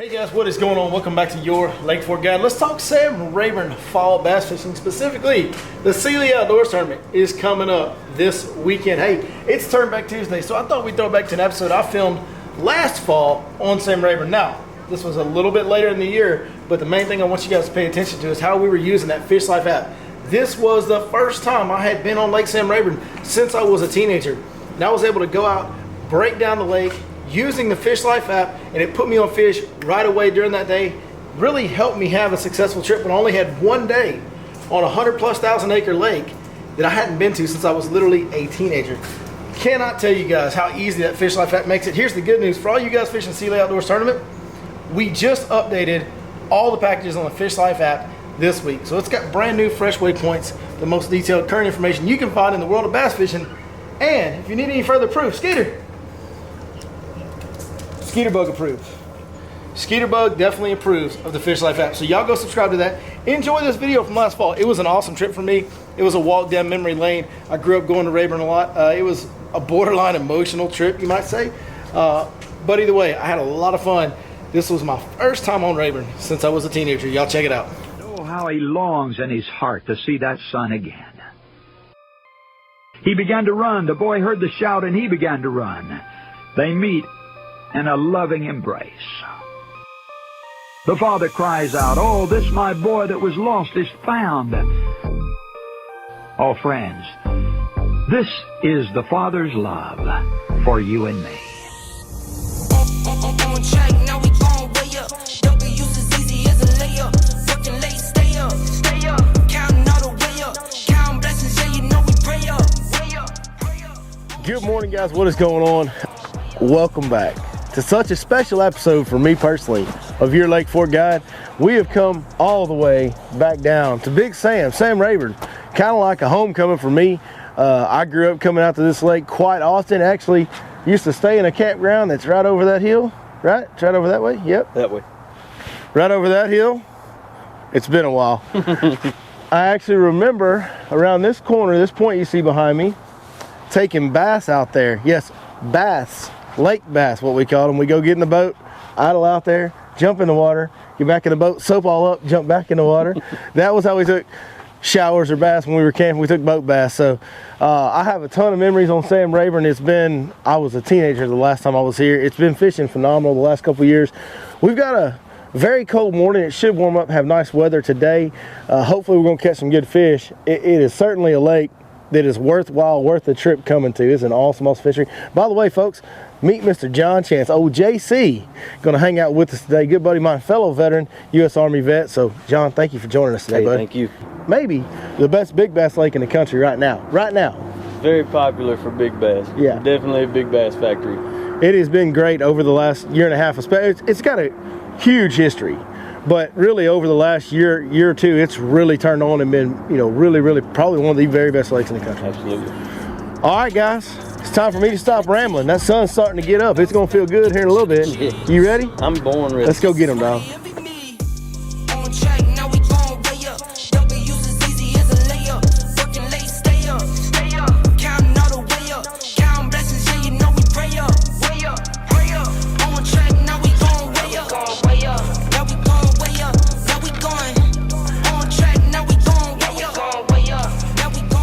Hey guys, what is going on? Welcome back to your Lake Fork Guide. Let's talk Sam Rayburn fall bass fishing. Specifically, the Fish Lyfe Outdoors Tournament is coming up this weekend. Hey, it's Turn Back Tuesday, so I thought we'd throw back to an episode I filmed last fall on Sam Rayburn. Now, this was a little bit later in the year, but the main thing I want you guys to pay attention to is how we were using that Fish Lyfe app. This was the first time I had been on Lake Sam Rayburn since I was a teenager. And I was able to go out, break down the lake, using the Fish Lyfe app, and it put me on fish right away during that day. Really helped me have a successful trip, but I only had one day on a 100,000+ acre lake that I hadn't been to since I was literally a teenager. Cannot tell you guys how easy that Fish Lyfe app makes it. Here's the good news. For all you guys fishing Fish Lyfe Outdoors Tournament, we just updated all the packages on the Fish Lyfe app this week. So it's got brand new fresh waypoints, the most detailed current information you can find in the world of bass fishing. And if you need any further proof, Skeeter Bug approved. Skeeter Bug definitely approves of the Fish Lyfe app. So y'all go subscribe to that. Enjoy this video from last fall. It was an awesome trip for me. It was a walk down memory lane. I grew up going to Rayburn a lot. It was a borderline emotional trip, you might say. But either way, I had a lot of fun. This was my first time on Rayburn since I was a teenager. Y'all check it out. Oh, how he longs in his heart to see that sun again. He began to run. The boy heard the shout and he began to run. They meet in a loving embrace. The father cries out, "Oh, this my boy that was lost is found." Oh, friends, this is the Father's love for you and me. Good morning, guys. What is going on? Welcome back to such a special episode for me personally of your Lake Fork Guide. We have come all the way back down to Big Sam Rayburn, kind of like a homecoming for me. I grew up coming out to this lake quite often. Actually, used to stay in a campground that's right over that hill, right? It's right over that way? Yep. That way. Right over that hill. It's been a while. I actually remember around this corner, this point you see behind me, taking bass out there. Yes, bass. Lake bass, what we call them. We go get in the boat, idle out there, jump in the water, get back in the boat, soap all up, jump back in the water. That was how we took showers or bass when we were camping. We took boat bass. So I have a ton of memories on Sam Rayburn. I was a teenager the last time I was here. It's been fishing phenomenal the last couple of years. We've got a very cold morning. It should warm up, have nice weather today. Hopefully we're gonna catch some good fish. It is certainly a lake that is worth the trip coming to. It's an awesome fishery. By the way, folks, meet Mr. John Chance, old JC, gonna hang out with us today. Good buddy of mine, fellow veteran, U.S. Army vet. So, John, thank you for joining us today, Hey, buddy. thank you. Maybe the best big bass lake in the country right now. Very popular for big bass. Yeah. Definitely a big bass factory. It has been great over the last year and a half. It's got a huge history, but really over the last year or two, it's really turned on and been, really probably one of the very best lakes in the country. Absolutely. All right, guys, it's time for me to stop rambling. That sun's starting to get up. It's gonna feel good here in a little bit. Yeah. You ready? I'm born ready. Let's go get them, dog.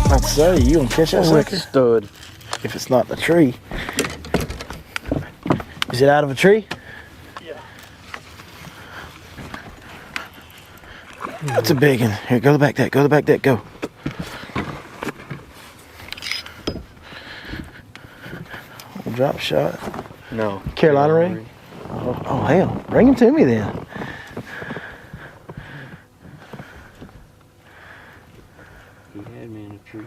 I'd say you gonna catch that sucker? Stud. If it's not the tree. Is it out of a tree? Yeah. That's a big one. Here, go to the back deck, go. Drop shot. No. Carolina ring? Oh hell, bring him to me then. He had me in a tree.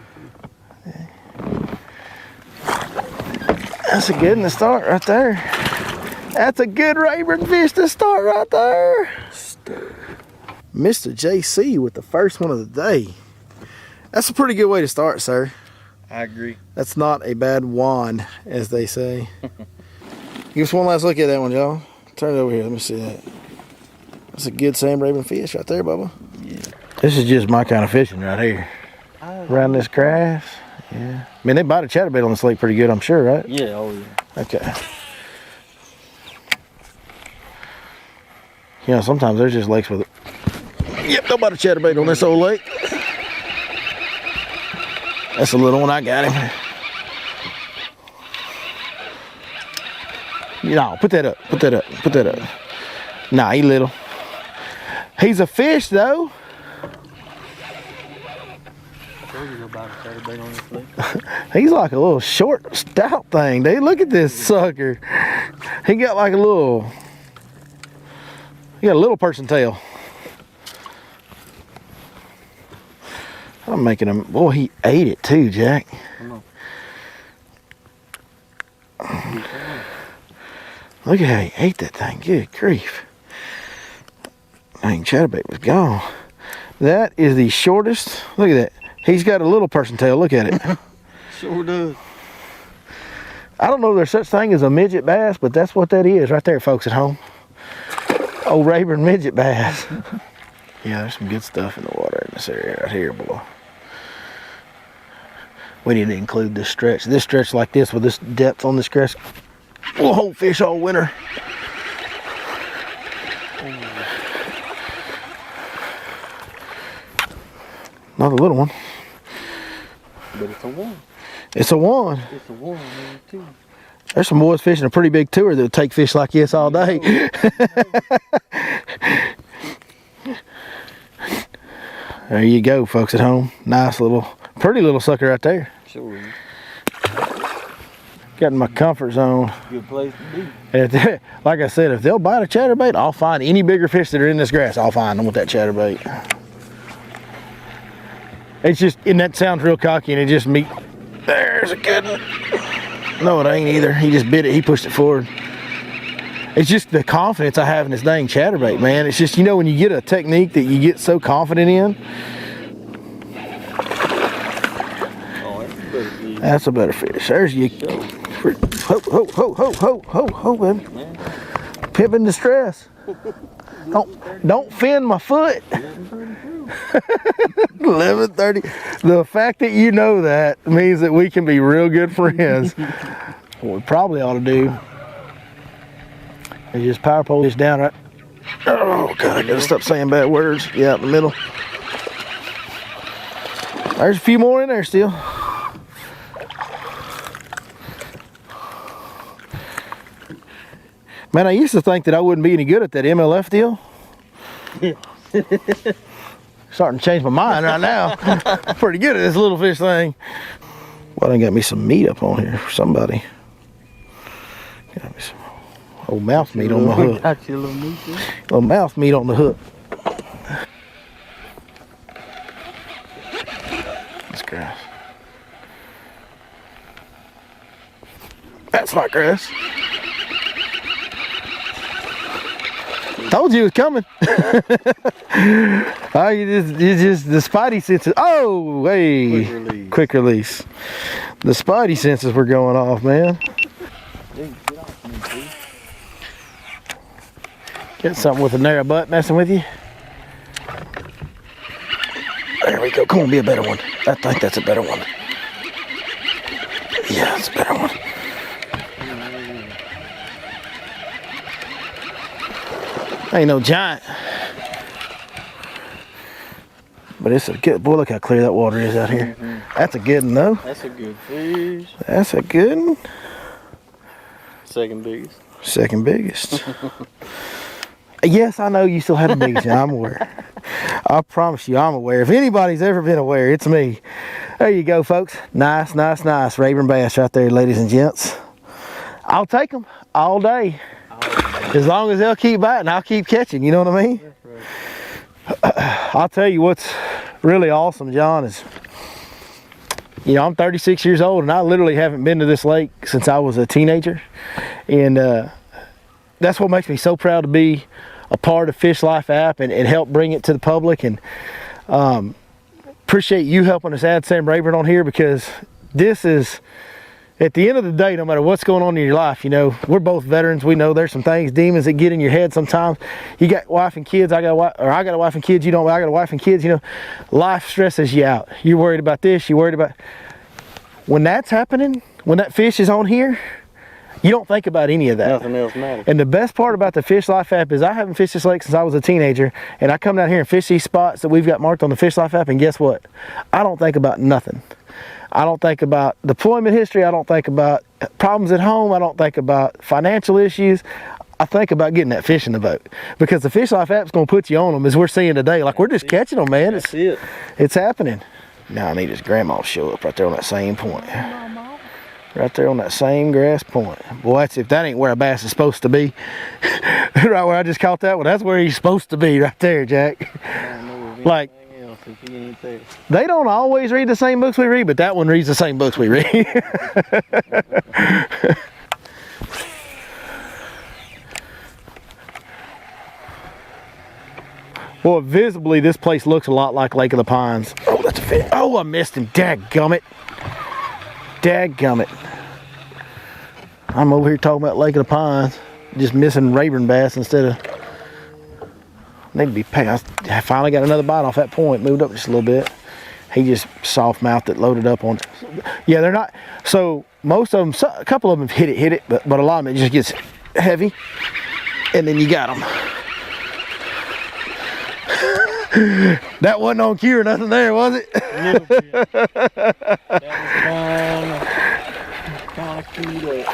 That's a good one to start right there. That's a good Rayburn fish to start right there. Mr. JC with the first one of the day. That's a pretty good way to start, sir. I agree. That's not a bad wand, as they say. Give us one last look at that one, y'all. Turn it over here. Let me see that. That's a good Sam Rayburn fish right there, Bubba. Yeah. This is just my kind of fishing right here. Around this grass. Yeah. I mean, they bite a chatterbait on this lake pretty good, I'm sure, right? Yeah, oh yeah. Okay. You know, sometimes there's just lakes with it. Yep, nobody chatterbait on this old lake. That's a little one. I got him. No, put that up. Put that up. Put that up. Nah, he little. He's a fish though. He's like a little short, stout thing, dude. Look at this sucker. He got like a little. He got a little person tail. I'm making him. Boy, he ate it too, Jack. Look at how he ate that thing. Good grief. Dang, chatterbait was gone. That is the shortest. Look at that. He's got a little person tail. Look at it. Sure does. I don't know if there's such thing as a midget bass, but that's what that is right there, folks at home. Old Rayburn midget bass. Yeah, there's some good stuff in the water in this area right here, boy. We need to include this stretch. This stretch like this with this depth on this crest will hold fish all winter. Another little one. But it's a one. It's a one. It's a one, man, too. There's some boys fishing a pretty big tour that'll take fish like this all day. There you go, folks at home. Nice little, pretty little sucker right there. Sure is. Got in my comfort zone. Good place to be. And like I said, if they'll bite a chatterbait, I'll find any bigger fish that are in this grass. I'll find them with that chatterbait. It's just, and that sounds real cocky, and it just me. There's a good one. No, it ain't either. He just bit it. He pushed it forward. It's just the confidence I have in this dang chatterbait, man. It's just, you know, when you get a technique that you get so confident in. Oh, that's a better fish. That's a better fish. There's you. Ho, ho, ho, ho, ho, ho, ho, baby. Pimp in distress. Don't fin my foot. 11:30. The fact that you know that means that we can be real good friends. What we probably ought to do is just power pole this down right. Oh God, I gotta stop saying bad words. Yeah, in the middle. There's a few more in there still. Man, I used to think that I wouldn't be any good at that MLF deal. Starting to change my mind right now. I'm pretty good at this little fish thing. Well, I got me some meat up on here for somebody. Got me some old mouth meat on my hook. Got you a little meat there. Little mouth meat on the hook. That's grass. That's not grass. Told you it was coming. Oh, you just the spidey senses. Oh, hey, quick release. The spidey senses were going off, man. Get something with a narrow butt messing with you. There we go. Come on, be a better one. I think that's a better one. Yeah, it's a better one. Ain't no giant. But it's a good, boy, look how clear that water is out here. That's a good one though. That's a good fish. That's a good one. Second biggest. Second biggest. Yes, I know you still have the biggest. I'm aware. I promise you, I'm aware. If anybody's ever been aware, it's me. There you go, folks. Nice, nice, nice Rayburn bass right there, ladies and gents. I'll take them all day. As long as they'll keep biting, I'll keep catching. You know what I mean? I'll tell you what's really awesome, John, is, you know, I'm 36 years old and I literally haven't been to this lake since I was a teenager. And that's what makes me so proud to be a part of Fish Lyfe App and help bring it to the public. And appreciate you helping us add Sam Rayburn on here, because this is, at the end of the day, no matter what's going on in your life, you know, we're both veterans. We know there's some things, demons that get in your head sometimes. You got wife and kids, I got a wife and kids, you don't, I got a wife and kids, you know, life stresses you out. You're worried about this, you're worried about, when that's happening, when that fish is on here, You don't think about any of that. Nothing else matters. And the best part about the Fish Lyfe app is I haven't fished this lake since I was a teenager, and I come down here and fish these spots that we've got marked on the Fish Lyfe app, and guess what? I don't think about nothing. I don't think about deployment history. I don't think about problems at home. I don't think about financial issues. I think about getting that fish in the boat, because the Fish Lyfe app's going to put you on them, as we're seeing today. Like, we're just catching them, man. That's it. It's happening. Now I need his grandma to show up right there on that same point. Right there on that same grass point. Boy, that's, if that ain't where a bass is supposed to be. Right where I just caught that one, that's where he's supposed to be, right there, Jack. Like, they don't always read the same books we read, but that one reads the same books we read. Well, visibly, this place looks a lot like Lake of the Pines. Oh, that's a fish. Oh, I missed him. Dadgummit. Dadgummit. I'm over here talking about Lake of the Pines, just missing Rayburn bass instead of... Need to be paid. I finally got another bite off that point. Moved up just a little bit. He just soft-mouthed it, loaded up on it. Yeah, they're not... So, most of them, a couple of them hit it, but a lot of them, it just gets heavy. And then you got them. That wasn't on cue or nothing there, was it? That was kind of cute.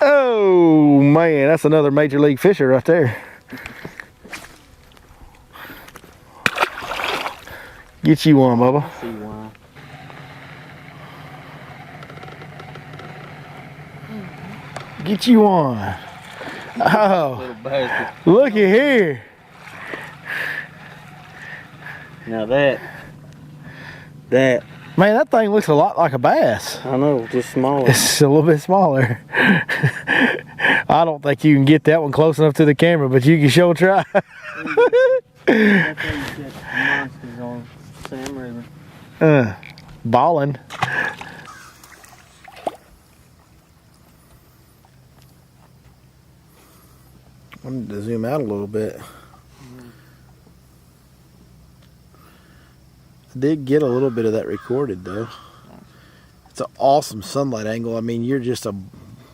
Oh man, that's another major league fisher right there. Get you one, Bubba. See one. Get you one. Oh, look at here. Now that. Man, that thing looks a lot like a bass. I know, just smaller. It's a little bit smaller. I don't think you can get that one close enough to the camera, but you can sure try. Monsters on Sam Rayburn. Balling. I need to zoom out a little bit. I did get a little bit of that recorded though. It's an awesome sunlight angle. I mean, you're just a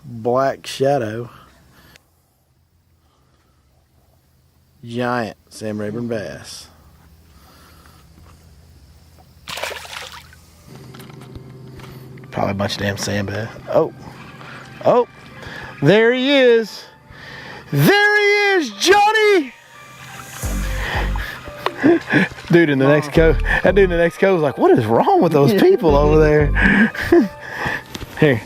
black shadow. Giant Sam Rayburn bass. Probably a bunch of damn sand bass. Oh, there he is. There he is, Johnny. Dude in the next cove. That dude in the next cove was like, what is wrong with those people over there? Here.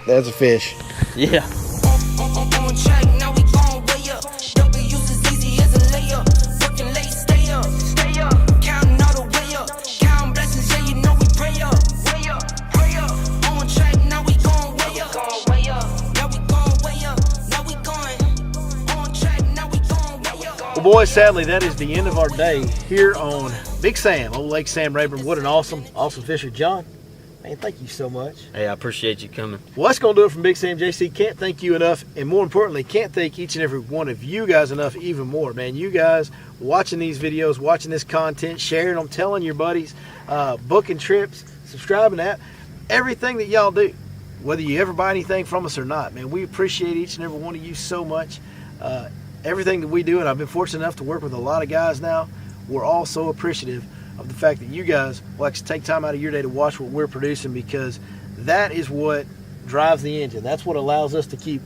That's a fish. Yeah. Well, boys, sadly, that is the end of our day here on Big Sam, Old Lake Sam Rayburn. What an awesome fisher. John, man, thank you so much. Hey, I appreciate you coming. Well, that's going to do it from Big Sam JC. Can't thank you enough, and more importantly, can't thank each and every one of you guys enough even more, man. You guys watching these videos, watching this content, sharing them, telling your buddies, booking trips, subscribing to that, everything that y'all do, whether you ever buy anything from us or not, man, we appreciate each and every one of you so much. Everything that we do, and I've been fortunate enough to work with a lot of guys now, we're all so appreciative of the fact that you guys like to take time out of your day to watch what we're producing, because that is what drives the engine. That's what allows us to keep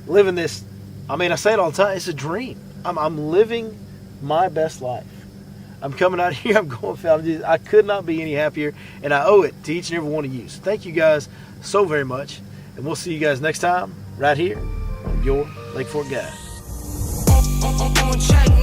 living this. I mean, I say it all the time, it's a dream. I'm living my best life. I'm coming out here, I'm going fishing. I could not be any happier, and I owe it to each and every one of you. So thank you guys so very much, and we'll see you guys next time right here on your Lake Fork Guide. On track.